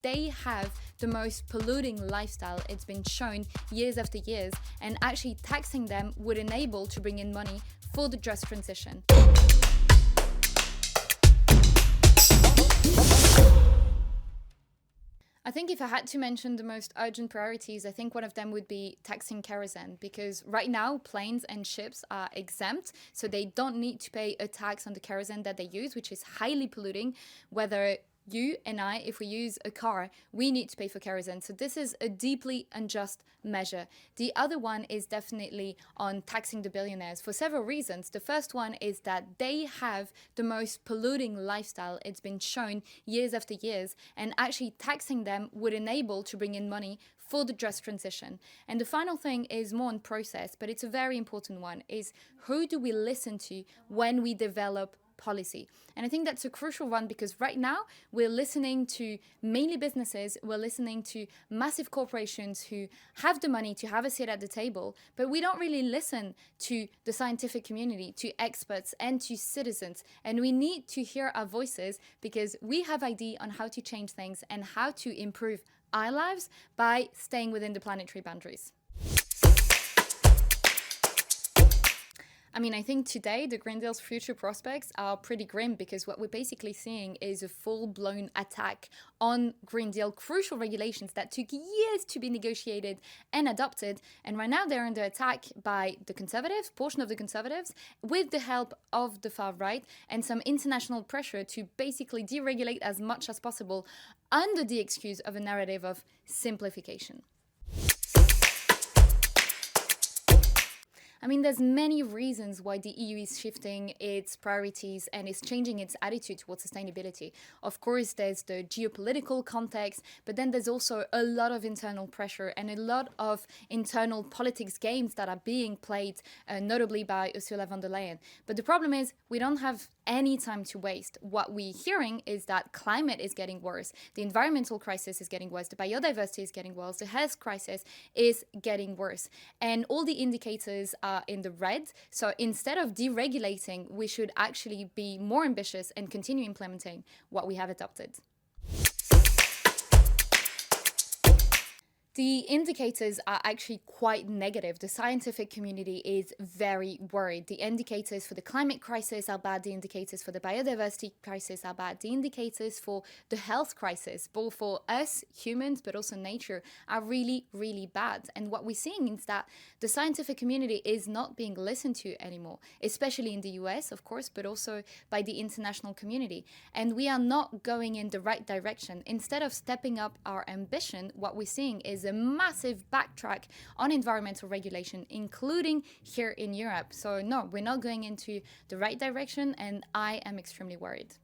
they have the most polluting lifestyle. It's been shown years after years, and actually taxing them would enable to bring in money for the just transition. I think if I had to mention the most urgent priorities, I think one of them would be taxing kerosene, because right now planes and ships are exempt, so they don't need to pay a tax on the kerosene that they use, which is highly polluting. Whether you and I, if we use a car, we need to pay for kerosene. So this is a deeply unjust measure. The other one is definitely on taxing the billionaires for several reasons. The first one is that they have the most polluting lifestyle. It's been shown years after years, and actually taxing them would enable to bring in money for the just transition. And the final thing is more on process, but it's a very important one, is who do we listen to when we develop policy? And I think that's a crucial one, because right now we're listening to mainly businesses, we're listening to massive corporations who have the money to have a seat at the table, but we don't really listen to the scientific community, to experts and to citizens. And we need to hear our voices, because we have idea on how to change things and how to improve our lives by staying within the planetary boundaries. I mean, I think today the Green Deal's future prospects are pretty grim, because what we're basically seeing is a full-blown attack on Green Deal crucial regulations that took years to be negotiated and adopted. And right now they're under attack by the Conservatives, portion of the Conservatives, with the help of the far right and some international pressure to basically deregulate as much as possible under the excuse of a narrative of simplification. I mean, there's many reasons why the EU is shifting its priorities and is changing its attitude towards sustainability. Of course, there's the geopolitical context, but then there's also a lot of internal pressure and a lot of internal politics games that are being played, notably by Ursula von der Leyen. But the problem is we don't have any time to waste. What we're hearing is that climate is getting worse, the environmental crisis is getting worse, the biodiversity is getting worse, the health crisis is getting worse, and all the indicators are in the red. So instead of deregulating, we should actually be more ambitious and continue implementing what we have adopted. The indicators are actually quite negative. The scientific community is very worried. The indicators for the climate crisis are bad. The indicators for the biodiversity crisis are bad. The indicators for the health crisis, both for us humans but also nature, are really, really bad. And what we're seeing is that the scientific community is not being listened to anymore, especially in the US, of course, but also by the international community. And we are not going in the right direction. Instead of stepping up our ambition, what we're seeing is a massive backtrack on environmental regulation, including here in Europe. So no, we're not going into the right direction, and I am extremely worried.